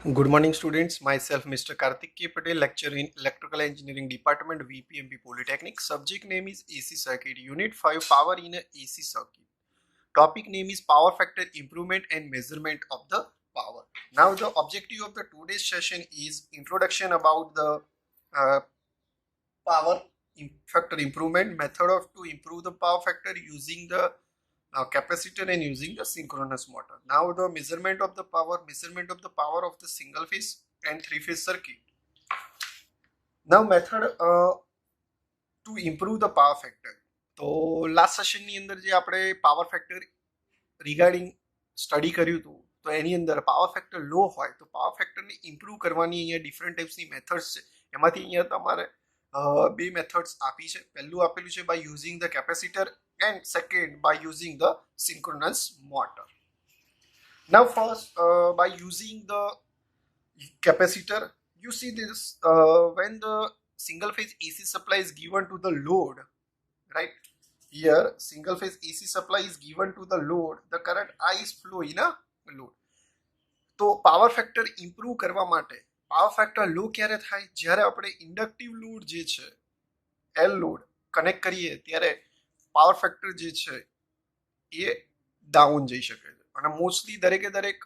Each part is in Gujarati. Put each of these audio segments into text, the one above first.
Good morning, students. Myself, Mr. Karthik K. Patel, lecturer in Electrical Engineering Department, VPMP Polytechnic. Subject name is AC Circuit. Unit 5, Power in a AC Circuit. Topic name is Power Factor Improvement and Measurement of the Power. Now, the objective of the today's session is introduction about the uh, power factor improvement method of to improve the power factor using the capacitor and using the synchronous motor. Now the measurement of the power of the single phase and three phase circuit. Now method to improve the power factor. તો લાસ્ટ સેશનની અંદર જે આપણે પાવર ફેક્ટર રિગાર્ડિંગ સ્ટડી કર્યું હતું તો એની અંદર પાવર ફેક્ટર લો હોય તો પાવર ફેક્ટરને ઇમ્પ્રૂવ કરવાની અહીંયા ડિફરન્ટ ટાઈપ્સની મેથડ્સ છે. એમાંથી અહીંયા તમારે બે મેથડ્સ આપી છે. પહેલું આપેલું છે by using the capacitor and second by using the synchronous motor. Now first by using the capacitor, you see this when the single phase AC supply is given to the load, right? Here single phase AC supply is given to the load, the current I is flow in a load. તો પાવર ફેક્ટર ઇમ્પ્રૂવ કરવા માટે પાવર ફેક્ટર લો ક્યારે થાય? જ્યારે આપણે ઇન્ડક્ટિવ લોડ જે છે એલ લોડ કનેક્ટ કરીએ ત્યારે પાવર ફેક્ટર જે છે એ ડાઉન જઈ શકે છે. અને મોસ્ટલી દરેકે દરેક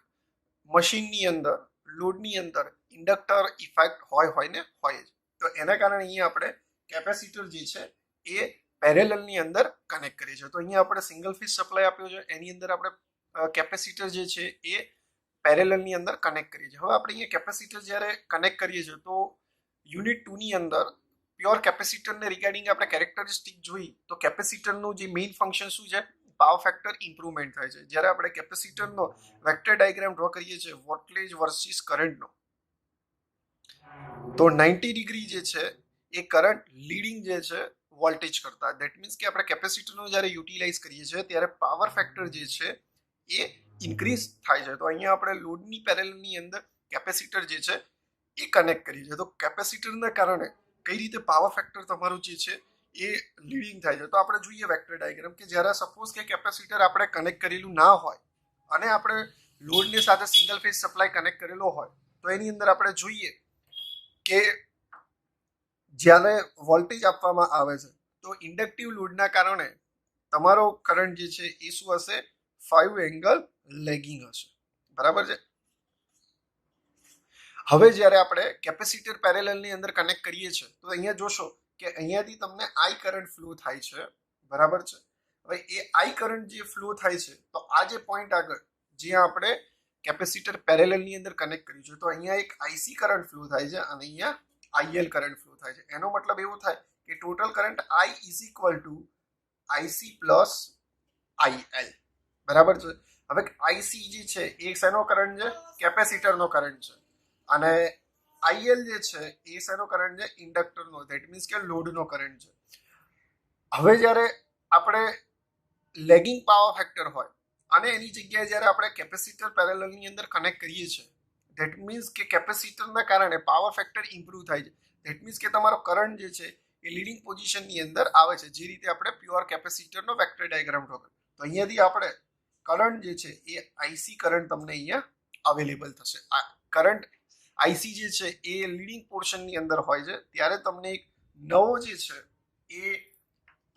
મશીનની અંદર લોડની અંદર ઇન્ડક્ટર ઇફેક્ટ હોય ને હોય જ. તો એના કારણે અહીંયા આપણે કેપેસિટર જે છે એ પેરેલલની અંદર કનેક્ટ કરીએ છીએ. તો અહીંયા આપણે સિંગલ ફેઝ સપ્લાય આપ્યો છે, એની અંદર આપણે કેપેસિટર જે છે એ પેરેલલની અંદર કનેક્ટ કરીએ છીએ. હવે આપણે અહીંયા કેપેસિટર જ્યારે કનેક્ટ કરીએ છીએ તો યુનિટ 2 ની અંદર પ્યોર કેપેસિટરને રિગાર્ડિંગ આપણે કેરેક્ટરિસ્ટિક જોઈ તો કેપેસિટરનું જે મેઇન ફંક્શન શું છે? પાવર ફેક્ટર ઇમ્પ્રુવમેન્ટ થાય છે. જ્યારે આપણે કેપેસિટરનો વેક્ટર ડાયાગ્રામ ડ્રો કરીએ છીએ વોલ્ટેજ વર્સિસ કરંટનો, તો 90 ડિગ્રી જે છે એ કરંટ લીડિંગ જે છે વોલ્ટેજ કરતા. દેટ મીન્સ કે આપણે કેપેસિટરનો જ્યારે યુટિલાઇઝ કરીએ છીએ ત્યારે પાવર ફેક્ટર જે છે એ ઇન્ક્રીઝ થાય છે. તો અહીંયા આપણે લોડની પેરેલલની અંદર કેપેસિટર જે છે એ કનેક્ટ કરીએ છીએ. તો કેપેસિટરના કારણે કઈ રીતે પાવર ફેક્ટર તમારું જે છે એ લીડિંગ થાય છે. તો આપણે જોઈએ વેક્ટર ડાયાગ્રામ કે જ્યારે સપોઝ કે કેપેસિટર આપણે કનેક્ટ કરેલું ના હોય અને આપણે લોડની સાથે સિંગલ ફેઝ સપ્લાય કનેક્ટ કરેલો હોય તો એની અંદર આપણે જોઈએ કે જ્યારે વોલ્ટેજ આપવામાં આવે છે તો ઇન્ડક્ટિવ લોડના કારણે તમારો કરંટ જે છે એ શું હશે? 5 એંગલ લેગિંગ હશે. બરાબર છે. હવે જ્યારે આપણે કેપેસિટર પેરેલલની અંદર કનેક્ટ કરીએ છીએ તો અહીંયા જોશો કે અહીંયાથી તમને આઈ કરંટ ફ્લો થાય છે. બરાબર છે. હવે એ આઈ કરંટ જે ફ્લો થાય છે તો આ જે પોઈન્ટ આગળ જ્યાં આપણે કેપેસિટર પેરેલલની અંદર કનેક્ટ કર્યું છે તો અહીંયા એક આઈસી કરંટ ફ્લો થાય છે અને અહીંયા આઈએલ કરંટ ફ્લો થાય છે. એનો મતલબ એવો થાય કે total current I is equal to IC plus IL. બરાબર છે. હવે આઈસી જે છે એ શેનો કરંટ છે? કેપેસિટરનો કરંટ છે. અને આઈએલ જે છે એ શેનો કરંટ છે? ઇન્ડક્ટરનો. ધેટ મીન્સ કે લોડનો કરંટ છે. હવે જ્યારે આપણે લેગિંગ પાવર ફેક્ટર હોય અને એની જગ્યાએ જ્યારે આપણે કેપેસિટર પેરેલલની અંદર કનેક્ટ કરીએ છીએ ધેટ મીન્સ કે કેપેસિટરના કારણે પાવર ફેક્ટર ઇમ્પ્રૂવ થાય છે. ધેટ મીન્સ કે તમારો કરંટ જે છે એ લીડિંગ પોઝિશનની અંદર આવે છે, જે રીતે આપણે પ્યોર કેપેસિટરનો વેક્ટર ડાયાગ્રામ ડ્રો કર્યો. તો અહીંયાથી આપણે કરંટ જે છે એ આઈસી કરંટ તમને અહીંયા અવેલેબલ થશે. આ કરંટ આઈસી જે છે એ લીડિંગ પોર્શનની અંદર હોય છે ત્યારે તમને એક નવો જે છે એ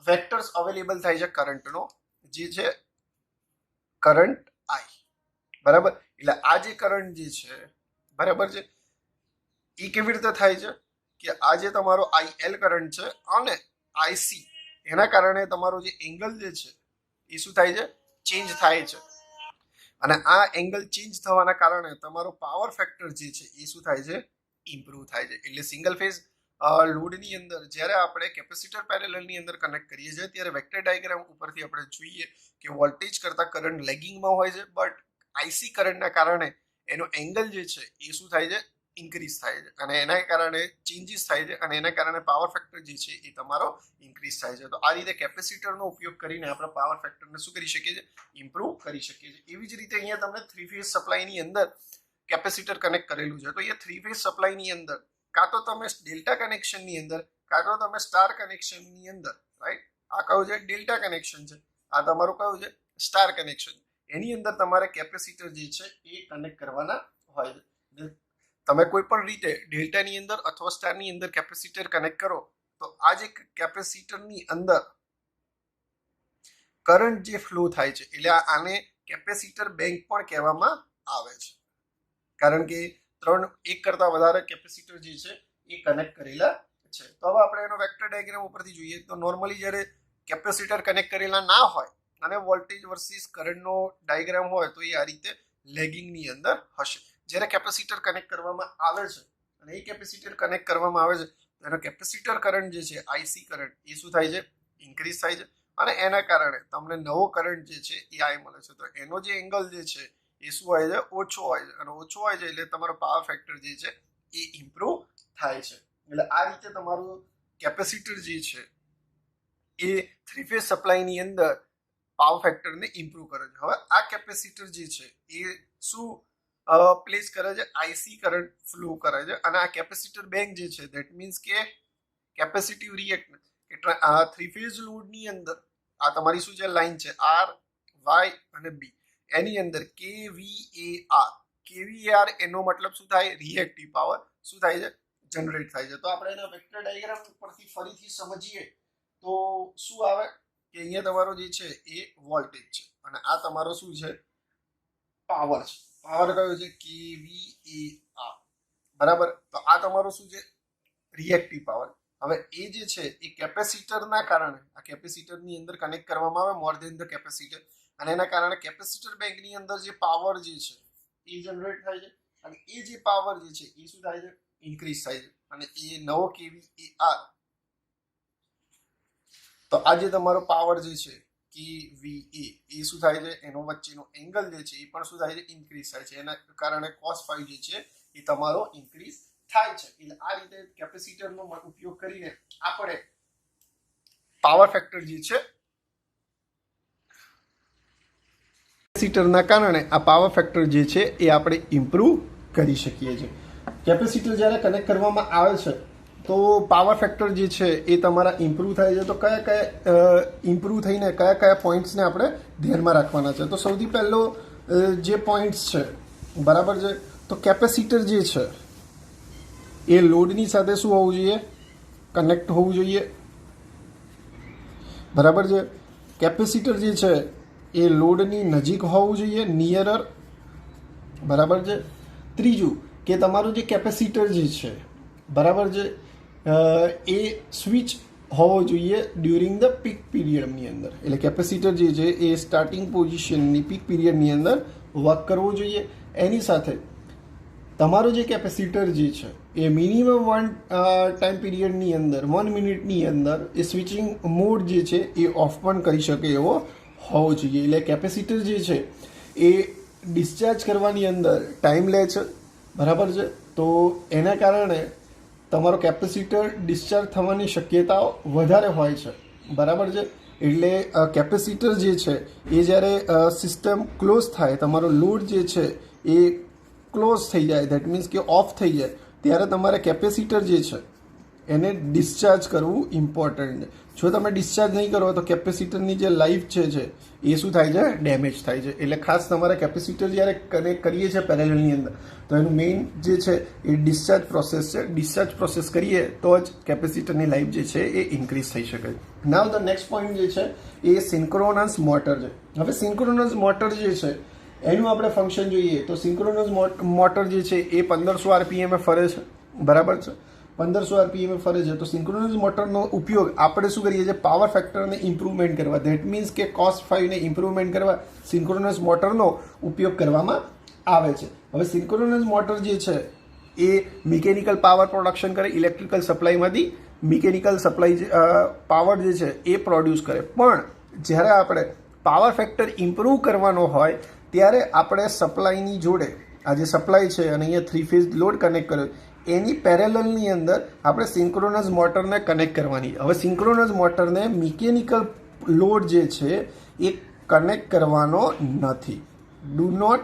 વેક્ટર્સ અવેલેબલ થાય છે કરંટનો, જે છે કરંટ આઈ. બરાબર. એટલે આ જે કરંટ જે છે બરાબર છે એ કેવી રીતે થાય છે કે આ જે તમારો આઈએલ કરંટ છે અને આઈસી એના કારણે તમારો જે એંગલ જે છે એ શું થાય છે? ચેન્જ થાય છે. અને આ એંગલ ચેન્જ થવાના કારણે તમારો પાવર ફેક્ટર જે છે એ શું થાય છે? ઇમ્પ્રૂવ થાય છે. એટલે સિંગલ ફેઝ લોડની અંદર જ્યારે આપણે કેપેસિટર પેરેલલની અંદર કનેક્ટ કરીએ છીએ ત્યારે વેક્ટર ડાયાગ્રામ ઉપરથી આપણે જોઈએ કે વોલ્ટેજ કરતા કરંટ લેગિંગમાં હોય છે, બટ આઈસી કરંટના કારણે એનો એંગલ જે છે એ શું થાય છે? ઇન્ક્રીઝ થાય છે. અને એના કારણે ચેન્જીસ થાય છે અને એના કારણે પાવર ફેક્ટર જે છે એ તમારો ઇન્ક્રીઝ થાય છે. તો આ રીતે કેપેસિટરનો ઉપયોગ કરીને આપણે પાવર ફેક્ટરને શું કરી શકીએ છીએ? ઇમ્પ્રૂવ કરી શકીએ છીએ. એવી જ રીતે અહીંયા તમને થ્રી ફેઝ સપ્લાયની અંદર કેપેસિટર કનેક્ટ કરેલું છે તો અહીંયા થ્રી ફેઝ સપ્લાયની અંદર કાં તો તમે ડેલ્ટા કનેક્શનની અંદર કાં તો તમે સ્ટાર કનેક્શનની અંદર, રાઈટ? આ કયું છે? ડેલ્ટા કનેક્શન છે. આ તમારું કયું છે? Star connection. એની અંદર તમારે કેપેસિટર જે છે એ કનેક્ટ કરવાના હોય છે. તમે કોઈ પણ રીતે ડેલ્ટાની અંદર અથવા સ્ટારની અંદર કેપેસિટર કનેક્ટ કરો તો આ જે કેપેસિટરની અંદર કરંટ જે ફ્લો થાય છે એટલે આને કેપેસિટર બેંક પણ કહેવામાં આવે છે, કારણ કે એક કરતા વધારે કેપેસિટર જે છે એ કનેક્ટ કરેલા છે. તો હવે આપણે એનો વેક્ટર ડાયાગ્રામ ઉપરથી જોઈએ તો નોર્મલી જ્યારે કેપેસિટર કનેક્ટ કરેલા ના હોય અને વોલ્ટેજ વર્સિસ કરંટનો ડાયાગ્રામ હોય તો એ આ રીતે લેગિંગની અંદર હશે. જ્યારે કેપેસિટર કનેક્ટ કરવામાં આવે છે અને એ કેપેસિટર કનેક્ટ કરવામાં આવે છે તો એનો કેપેસિટર કરંટ જે છે આઈસી કરંટ એ શું થાય છે, ઇન્ક્રીઝ થાય છે અને એના કારણે તમને નવો કરંટ જે છે એ આઈ મળે છે. તો એનો જે એંગલ જે છે એ શું હોય છે, ઓછો હોય છે અને ઓછો હોય છે એટલે તમારો પાવર ફેક્ટર જે છે એ ઇમ્પ્રૂવ થાય છે. એટલે આ રીતે તમારું કેપેસિટર જે છે એ થ્રી ફેઝ સપ્લાયની અંદર પાવર ફેક્ટરને ઇમ્પ્રૂવ કરે છે. હવે આ કેપેસિટર જે છે એ શું પ્લેસ કરે છે, આઈસી કરંટ ફ્લો કરે છે અને આ કેપેસિટર બેંક જે છે ધેટ મીન્સ કે કેપેસિટિવ રિએક્ટન્સ એટલે આ થ્રી ફેઝ લોડની અંદર આ તમારી શું છે લાઈન છે આર વાય અને બી, એની અંદર કેવીએઆર એનો મતલબ શું થાય, રિએક્ટિવ પાવર શું થાય છે, જનરેટ થાય છે. તો આપણે એના વેક્ટર ડાયાગ્રામ ઉપરથી ફરીથી સમજીએ તો શું આવે કે અહીંયા તમારો જે છે એ વોલ્ટેજ છે અને આ તમારો શું છે, પાવર છે. પાવર કયો છે, કેવીએઆર, બરાબર. તો આ તમારો શું છે, રિએક્ટિવ પાવર. હવે એ જે છે એ કેપેસિટરના કારણે આ કેપેસિટરની અંદર કનેક્ટ કરવામાં આવે મોર ધેન ધ કેપેસિટર અને એના કારણે કેપેસિટર બેંકની અંદર જે પાવર જે છે એ જનરેટ થાય છે અને એ જે પાવર જે છે એ શું થાય છે, ઇન્ક્રીઝ થાય છે અને એ નવો કેવીએઆર. તો આ જે તમારો પાવર જે છે કેવીએ એ શું થાય છે, એનો વચ્ચેનો એંગલ જે છે એ પણ શું થાય છે, ઇન્ક્રીઝ થાય છે. એના કારણે cos phi જે છે એ તમારો ઇન્ક્રીઝ થાય છે. એટલે આ રીતે કેપેસિટરનો ઉપયોગ કરીને આપણે પાવર ફેક્ટર જે છે કેપેસિટરના કારણે આ પાવર ફેક્ટર જે છે એ આપણે ઇમ્પ્રૂવ કરી શકીએ છીએ. કેપેસિટર જ્યારે કનેક્ટ કરવામાં આવે છે તો પાવર ફેક્ટર જે છે એ તમારા ઇમ્પ્રૂવ થાય છે. તો કયા ઇમ્પ્રૂવ થઈને કયા પોઈન્ટ્સને આપણે ધ્યાનમાં રાખવાના છે. તો સૌથી પહેલો જે પોઈન્ટ્સ છે, બરાબર છે, તો કેપેસિટર જે છે એ લોડની સાથે શું હોવું જોઈએ, કનેક્ટ હોવું જોઈએ, બરાબર છે. કેપેસિટર જે છે એ લોડની નજીક હોવું જોઈએ, નિયરર, બરાબર છે. ત્રીજું કે તમારું જે કેપેસિટર જે છે, બરાબર છે, એ સ્વિચ હોવો જોઈએ ડ્યુરિંગ ધ પીક પીરિયડની અંદર. એટલે કેપેસિટર જે છે એ સ્ટાર્ટિંગ પોઝિશનની પીક પીરિયડની અંદર વર્ક કરવો જોઈએ. એની સાથે તમારો જે કેપેસિટર જે છે એ મિનિમમ 1 ટાઈમ પીરિયડની અંદર 1 મિનિટની અંદર એ સ્વિચિંગ મોડ જે છે એ ઓફ પણ કરી શકે એવો હોવો જોઈએ. એટલે કેપેસિટર જે છે એ ડિસ્ચાર્જ કરવાની અંદર ટાઈમ લે છે, બરાબર છે. તો એના કારણે તમારો કેપેસિટર ડિસ્ચાર્જ થવાની શક્યતાઓ વધારે હોય છે, બરાબર છે. એટલે કેપેસિટર જે છે એ જ્યારે સિસ્ટમ ક્લોઝ થાય, તમારો લોડ જે છે એ ક્લોઝ થઈ જાય, ધેટ મીન્સ કે ઓફ થઈ જાય, ત્યારે તમારે કેપેસિટર જે છે એને ડિસ્ચાર્જ કરવું ઇમ્પોર્ટન્ટ છે. જો તમે ડિસ્ચાર્જ નહીં કરો તો કેપેસિટરની જે લાઈફ છે એ શું થાય છે, ડેમેજ થાય છે. એટલે ખાસ તમારે કેપેસિટર જ્યારે કનેક્ટ કરીએ છીએ પેરેલલની અંદર તો એનું મેઇન જે છે એ ડિસ્ચાર્જ પ્રોસેસ છે. ડિસ્ચાર્જ પ્રોસેસ કરીએ તો જ કેપેસિટરની લાઈફ જે છે એ ઇન્ક્રીઝ થઈ શકે. નાઉ ધ નેક્સ્ટ પોઈન્ટ જે છે એ સિન્ક્રોનસ મોટર છે. હવે સિન્ક્રોનસ મોટર જે છે એનું આપણે ફંક્શન જોઈએ તો સિન્ક્રોનસ મોટર જે છે એ 1500 આરપીએમ ફરે છે, બરાબર છે. 1500 આરપીએમ ફરે છે. તો સિન્ક્રોનસ મોટરનો ઉપયોગ આપણે શું કરીએ છીએ, પાવર ફેક્ટરને ઇમ્પ્રુવમેન્ટ કરવા, ધેટ મીન્સ કે cos phi ને ઇમ્પ્રુવમેન્ટ કરવા સિન્ક્રોનસ મોટરનો ઉપયોગ કરવામાં આવે છે. હવે સિન્ક્રોનસ મોટર જે છે એ મિકેનિકલ પાવર પ્રોડક્શન કરે, ઇલેક્ટ્રિકલ સપ્લાયમાંથી મિકેનિકલ સપ્લાય પાવર જે છે એ પ્રોડ્યુસ કરે. પણ જ્યારે આપણે પાવર ફેક્ટર ઇમ્પ્રૂવ કરવાનો હોય ત્યારે આપણે સપ્લાયની જોડે આ જે સપ્લાય છે અને અહીંયા થ્રી ફેઝ લોડ કનેક્ટ કર્યો એની પેરેલલની અંદર આપણે સિન્ક્રોનસ મોટરને કનેક્ટ કરવાની. હવે સિન્ક્રોનસ મોટરને મિકેનિકલ લોડ જે છે એ કનેક્ટ કરવાનો નથી. Do not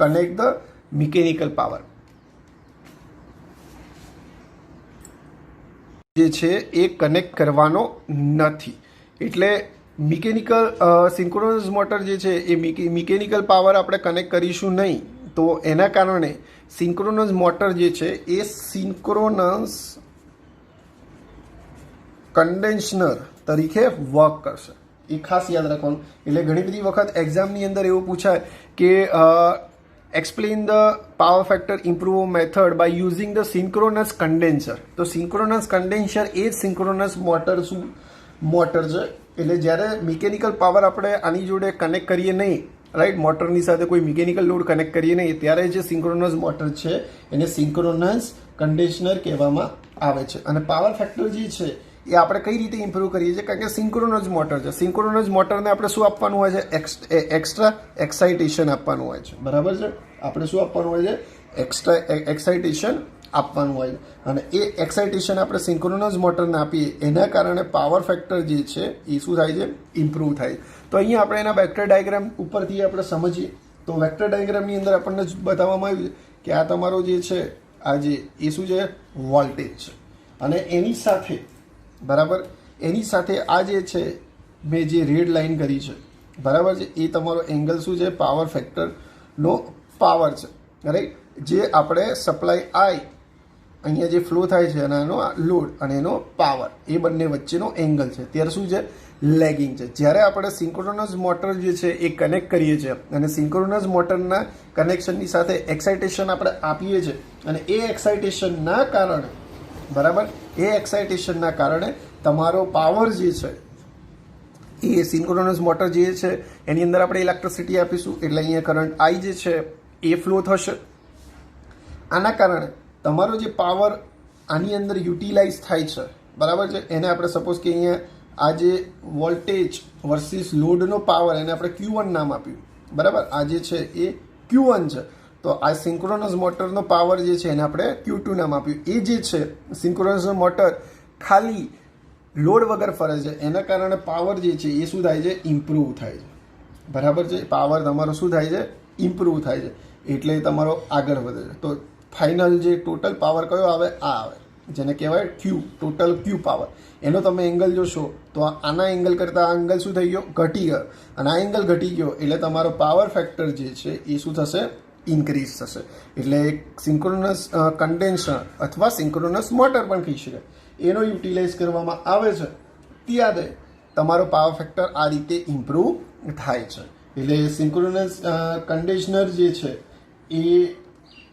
connect the mechanical power જે છે એ કનેક્ટ કરવાનો નથી. એટલે મિકેનિકલ સિન્ક્રોનસ મોટર જે છે એ મિકેનિકલ પાવર આપણે કનેક્ટ કરીશું નહીં. તો એના કારણે સિન્ક્રોનસ મોટર જે છે એ સિન્ક્રોનસ કન્ડેન્સર તરીકે વર્ક કરશે. એ ખાસ યાદ રાખવાનું. એટલે ઘણી બધી વખત એક્ઝામની અંદર એવું પૂછાય કે explain the power factor improve method by using the synchronous condenser. તો સિન્ક્રોનસ કન્ડેન્સર એ જ સિન્ક્રોનસ મોટર છે. એટલે જ્યારે મિકેનિકલ પાવર આપણે આની જોડે કનેક્ટ કરીએ નહીં, રાઈટ, મોટરની સાથે કોઈ મિકેનિકલ લોડ કનેક્ટ કરીએ નહીં, ત્યારે જે સિન્ક્રોનસ મોટર છે એને સિન્ક્રોનસ કન્ડેન્સર કહેવામાં આવે છે. અને પાવર ફેક્ટર જે છે એ આપણે કઈ રીતે ઇમ્પ્રૂવ કરીએ છીએ? કારણ કે સિન્ક્રોનસ મોટર છે. સિન્ક્રોનસ મોટરને આપણે શું આપવાનું હોય છે? એક્સ્ટ્રા એક્સાઇટેશન આપવાનું હોય છે. બરાબર છે? આપણે શું આપવાનું હોય છે? એક્સ્ટ્રા એક્સાઇટેશન આપવાનું હોય છે. અને એ એક્સાઇટેશન આપણે સિન્ક્રોનસ મોટરને આપીએ એના કારણે પાવર ફેક્ટર જે છે એ શું થાય છે? ઇમ્પ્રૂવ થાય. તો અહીંયા આપણે એના વેક્ટર ડાયાગ્રામ ઉપરથી આપણે સમજીએ તો વેક્ટર ડાયાગ્રામની અંદર આપણને બતાવવામાં આવ્યું છે કે આ તમારો જે છે આ જે એ શું છે? વોલ્ટેજ છે. અને એની સાથે બરાબર એની સાથે આ જે છે મેં જે રેડ લાઇન કરી છે, બરાબર છે, એ તમારો એંગલ શું છે? પાવર ફેક્ટરનો પાવર છે, રાઈટ. જે આપણે સપ્લાય આઈ અહીંયા જે ફ્લો થાય છે અને એનો લોડ અને એનો પાવર એ બંને વચ્ચેનો એંગલ છે, ત્યારે શું છે? લેગિંગ છે. જ્યારે આપણે સિન્ક્રોનસ મોટર જે છે એ કનેક્ટ કરીએ છીએ અને સિન્ક્રોનસ મોટરના કનેક્શનની સાથે એક્સાઇટેશન આપણે આપીએ છીએ અને એ એક્સાઇટેશનના કારણે, બરાબર, એ એક્સાઇટેશનના કારણે તમારો પાવર જે છે એ સિન્ક્રોનસ મોટર જે છે એની અંદર આપણે ઇલેક્ટ્રિસિટી આપીશું એટલે અહીંયા કરંટ આઈ જે છે એ ફ્લો થશે. આના કારણે તમારો જે પાવર આની અંદર યુટિલાઇઝ થાય છે, બરાબર છે, એને આપણે સપોઝ કે અહીંયા આ જે વોલ્ટેજ વર્સિસ લોડનો પાવર એને આપણે Q1 નામ આપ્યું, બરાબર. આ જે છે એ Q1 છે. તો આ સિન્ક્રોનસ મોટરનો પાવર જે છે એને આપણે Q2 નામ આપ્યું. એ જે છે સિન્ક્રોનસ મોટર ખાલી લોડ વગર ફરે છે, એના કારણે પાવર જે છે એ શું થાય છે? ઇમ્પ્રૂવ થાય છે. બરાબર છે? પાવર તમારો શું થાય છે? ઇમ્પ્રૂવ થાય છે. એટલે તમારો આગળ વધે છે. તો ફાઇનલ જે ટોટલ પાવર કયો આવે? આ આવે, જેને કહેવાય Q, ટોટલ Q પાવર. એનો તમે એંગલ જોશો તો આના એંગલ કરતાં આ એંગલ શું થઈ ગયો? ઘટી ગયો. અને આ એંગલ ઘટી ગયો એટલે તમારો પાવર ફેક્ટર જે છે એ શું થશે? ઇન્ક્રીઝ થશે. એટલે સિન્ક્રોનસ કન્ડેન્સર અથવા સિન્ક્રોનસ મોટર પણ કહી શકાય, એનો યુટિલાઇઝ કરવામાં આવે છે, ત્યારે તમારો પાવર ફેક્ટર આ રીતે ઇમ્પ્રૂવ થાય છે. એટલે સિન્ક્રોનસ કન્ડેન્સર જે છે એ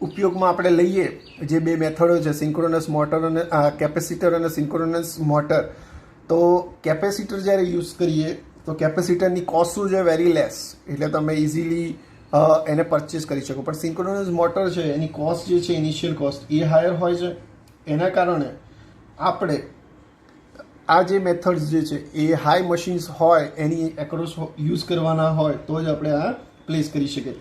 ઉપયોગમાં આપણે લઈએ જે બે મેથડો છે, સિન્ક્રોનસ મોટર અને કેપેસિટર અને સિન્ક્રોનસ મોટર. તો કેપેસિટર જ્યારે યુઝ કરીએ તો કેપેસિટરની કોસ્ટ શું છે? Very less. એટલે તમે ઇઝીલી એને પરચેસ કરી શકો. પણ સિન્ક્રોનસ મોટર છે એની કોસ્ટ જે છે, ઇનિશિયલ કોસ્ટ એ હાયર હોય છે. એના કારણે આપણે આ જે મેથડ્સ જે છે એ હાઈ મશીન્સ હોય એની એક્રોસ યુઝ કરવાના હોય તો જ આપણે આ પ્લેસ કરી શકીએ.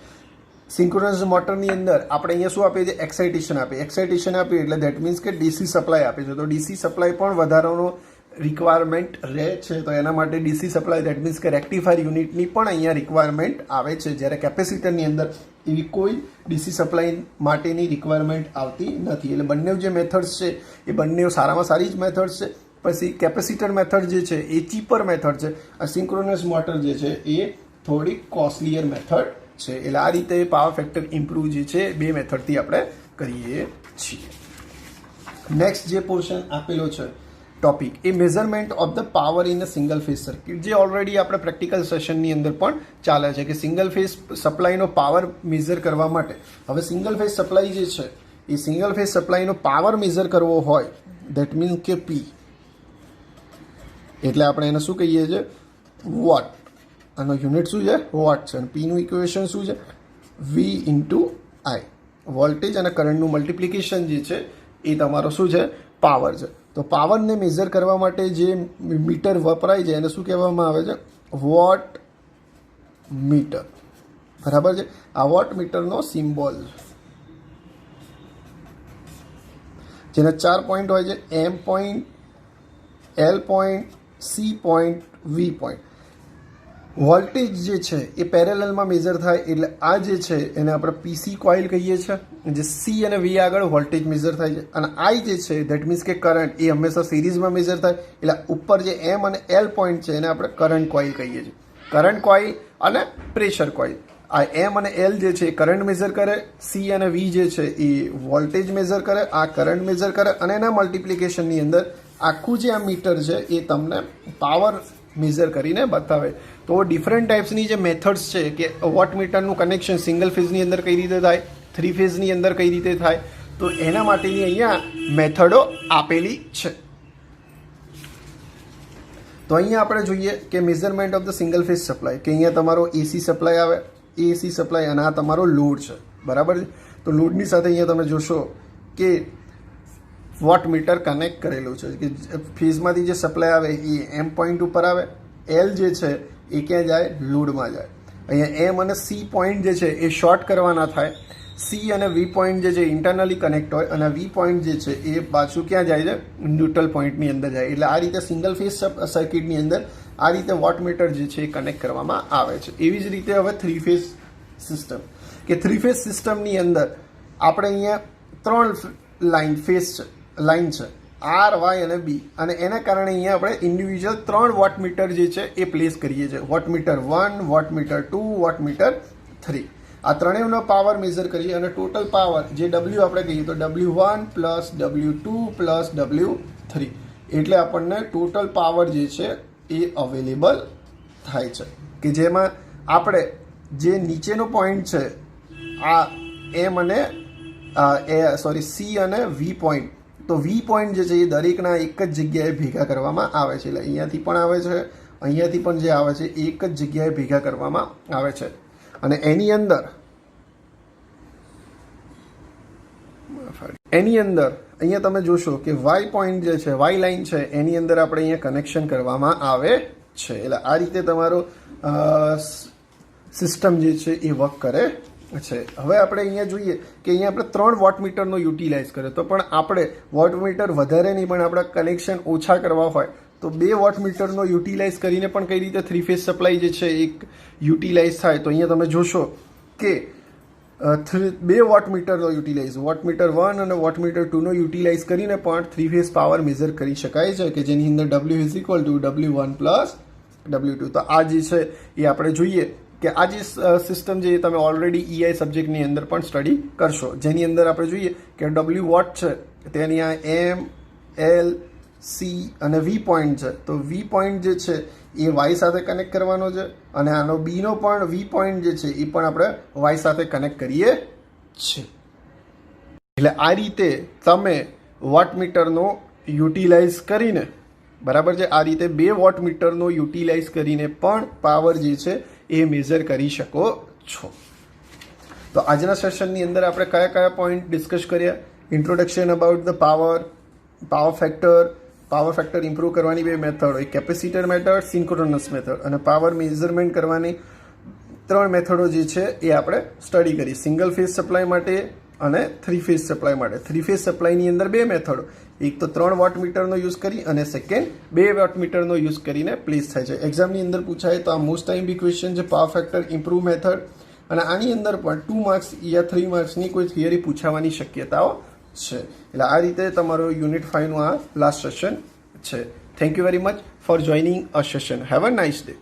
સિન્ક્રોનસ મોટરની અંદર આપણે અહીંયા શું આપીએ છીએ? એક્સાઇટેશન આપીએ. એક્સાઇટેશન આપીએ એટલે દેટ મીન્સ કે ડીસી સપ્લાય આપે છે. તો ડીસી સપ્લાય પણ વધારાનો રિક્વાયરમેન્ટ રહે છે. તો એના માટે ડીસી સપ્લાય દેટ મીન્સ કે રેક્ટિફાયર યુનિટની પણ અહીંયા રિક્વાયરમેન્ટ આવે છે. જ્યારે કેપેસિટરની અંદર એવી કોઈ ડીસી સપ્લાય માટેની રિક્વાયરમેન્ટ આવતી નથી. એટલે બંને જે મેથડ્સ છે એ બંને સારામાં સારી જ મેથડ્સ છે. પછી કેપેસિટર મેથડ જે છે એ ચીપર મેથડ છે. આ સિન્ક્રોનસ મોટર જે છે એ થોડી કોસ્ટલીયર મેથડ છે. એટલે આ રીતે પાવર ફેક્ટર ઇમ્પ્રૂવ જે છે બે મેથડથી આપણે કરીએ છીએ. નેક્સ્ટ જે પોર્શન આપેલો છે topic A measurement of the power in a single phase circuit, જે ઓલરેડી આપણે પ્રેક્ટિકલ સેશનની અંદર પણ ચાલે છે કે સિંગલ ફેઝ સપ્લાયનો પાવર મેઝર કરવા માટે. હવે સિંગલ ફેઝ સપ્લાય જે છે એ સિંગલ ફેઝ સપ્લાયનો પાવર મેઝર કરવો હોય દેટ મીન્સ કે P, એટલે આપણે એને શું કહીએ છીએ? વોટ. આનો યુનિટ શું છે? વોટ છે. અને પીનું ઇક્વેશન શું છે? V into I. વોલ્ટેજ અને કરંટનું મલ્ટિપ્લિકેશન જે છે એ તમારો શું છે? પાવર છે. તો પાવરને મેઝર કરવા માટે જે મીટર વપરાય છે એને શું કહેવામાં આવે છે? Watt meter. બરાબર છે? આ વોટ મીટરનો સિમ્બોલ છે જેના 4 પોઈન્ટ હોય છે: M point, L point, C point, V point. Voltage જે છે એ પેરેલલમાં મેઝર થાય એટલે આ જે છે એને આપણે PC કોઇલ કહીએ છીએ. જે C અને V આગળ વોલ્ટેજ મેઝર થાય છે. અને I જે છે દેટ મીન્સ કે કરંટ એ હંમેશા સિરીઝમાં મેઝર થાય એટલે ઉપર જે M અને L પોઈન્ટ છે એને આપણે કરંટ કોઇલ કહીએ છીએ. કરંટ કોઇલ અને પ્રેશર કોઇલ આ એમ અને એલ જે છે એ કરંટ મેઝર કરે, સી અને વી જે છે એ વોલ્ટેજ મેઝર કરે, આ કરંટ મેઝર કરે અને એના મલ્ટિપ્લિકેશનની અંદર આખું જે આ મીટર છે એ તમને પાવર મેઝર કરીને બતાવે. તો ડિફરન્ટ ટાઈપ્સની જે મેથડ્સ છે કે વોટમીટરનું કનેક્શન સિંગલ ફેઝની અંદર કઈ રીતે થાય, થ્રી ફેઝની અંદર કઈ રીતે થાય, તો એના માટેની અહીંયા મેથડો આપેલી છે. તો અહીંયા આપણે જોઈએ કે measurement of the single phase supply, કે અહીંયા તમારો એસી સપ્લાય આવે, એસી સપ્લાય અને આ તમારો લોડ છે, બરાબર છે. તો લોડની સાથે અહીંયા તમે જોશો કે વોટમીટર કનેક્ટ કરેલું છે કે ફેઝમાંથી જે સપ્લાય આવે એ એમ પોઈન્ટ ઉપર આવે, એલ જે છે એ ક્યાં જાય, લોડમાં જાય. અહીંયા એમ અને સી પોઈન્ટ જે છે એ શોર્ટ કરવાના થાય, સી અને વી પોઈન્ટ જે છે ઇન્ટરનલી કનેક્ટ હોય અને વી પોઈન્ટ જે છે એ પાછું ક્યાં જાય છે, ન્યુટ્રલ પોઈન્ટની અંદર જાય. એટલે આ રીતે સિંગલ ફેઝ સર્કિટની અંદર આ રીતે વોટમીટર જે છે એ કનેક્ટ કરવામાં આવે છે. એવી જ રીતે હવે થ્રી ફેઝ સિસ્ટમ, કે થ્રી ફેઝ સિસ્ટમની અંદર આપણે અહીંયા 3 લાઈન છે આર, વાય અને બી, અને એના કારણે અહીંયા આપણે ઇન્ડિવિજ્યુઅલ 3 વોટમીટર જે છે એ પ્લેસ કરીએ છીએ. Wattmeter 1, wattmeter 2, wattmeter 3. આ ત્રણેયનો પાવર મેઝર કરીએ અને ટોટલ પાવર જે ડબલ્યુ આપણે કહીએ તો W1 plus W2 plus W3, એટલે આપણને ટોટલ પાવર જે છે એ અવેલેબલ થાય છે. કે જેમાં આપણે જે નીચેનો પોઈન્ટ છે આ એમ અને સી અને વી પોઈન્ટ, તો વી પોઈન્ટ જે છે એ દરેકના એક જ જગ્યાએ ભેગા કરવામાં આવે છે. એટલે અહીંયાથી પણ આવે છે, અહીંયાથી પણ જે આવે છે એક જ જગ્યાએ ભેગા કરવામાં આવે છે. અને એની અંદર અહીંયા તમે જોશો કે વાય પોઈન્ટ જે છે, વાય લાઈન છે, એની અંદર આપણે અહીંયા કનેક્શન કરવામાં આવે છે. એટલે આ રીતે તમારો સિસ્ટમ જે છે એ વર્ક કરે છે. હવે આપણે અહીંયા જોઈએ કે અહીંયા આપણે 3 વોટમીટરનો યુટિલાઇઝ કરે, તો પણ આપણે વોટમીટર વધારે નહીં પણ આપણા કનેક્શન ઓછા કરવા હોય તો 2 વોટમીટરનો યુટિલાઇઝ કરીને પણ કઈ રીતે થ્રી ફેઝ સપ્લાય જે છે એક યુટિલાઇઝ થાય. તો અહીંયા તમે જોશો કે 2 વોટમીટરનો યુટિલાઇઝ, વોટમીટર 1 અને વોટમીટર 2નો યુટિલાઇઝ કરીને પણ થ્રી ફેઝ પાવર મેઝર કરી શકાય છે, કે જેની અંદર W is equal to W1 plus W2. તો આ જે છે એ આપણે જોઈએ કે આ જે સિસ્ટમ જે તમે ઓલરેડી EI સબ્જેક્ટની અંદર પણ સ્ટડી કરશો, જેની અંદર આપણે જોઈએ કે W વોટ છે તેની આ એમ, એલ, સી અને વી પોઈન્ટ છે. તો વી પોઈન્ટ જે છે એ વાય સાથે કનેક્ટ કરવાનો છે અને આનો બીનો પણ વી પોઈન્ટ જે છે એ પણ આપણે વાય સાથે કનેક્ટ કરીએ છીએ. એટલે આ રીતે તમે વોટમીટરનો યુટિલાઇઝ કરીને, બરાબર છે, આ રીતે 2 વોટમીટરનો યુટિલાઇઝ કરીને પણ પાવર જે છે એ મેઝર કરી શકો છો. તો આજના સેશનની અંદર આપણે કયા કયા પોઈન્ટ ડિસ્કસ કર્યા? Introduction about the power, power factor improve કરવાની 2 મેથડ હોય, કેપેસિટર મેથડ, સિન્ક્રોનસ મેથડ, અને પાવર મેઝરમેન્ટ કરવાની 3 મેથડો જે છે એ આપણે સ્ટડી કરી. સિંગલ ફેઝ સપ્લાય માટે અને થ્રી ફેઝ સપ્લાય માટે. થ્રી ફેઝ સપ્લાયની અંદર 2 મેથડો, એક તો 3 વોટમીટરનો યુઝ કરી અને સેકન્ડ 2 વોટમીટરનો યુઝ કરીને પ્લેસ થાય છે. એક્ઝામની અંદર પૂછાય તો આ મોસ્ટ ટાઈમ બી ક્વેશ્ચન છે, પાવર ફેક્ટર ઇમ્પ્રૂવ મેથડ. અને આની અંદર પણ 2 માર્ક્સ યા 3 માર્ક્સની કોઈ થિયરી પૂછાવાની શક્યતાઓ છે. એટલે આ રીતે તમારો યુનિટ 5નું આ લાસ્ટ સેશન છે. Thank you very much for joining a session. Have a nice day.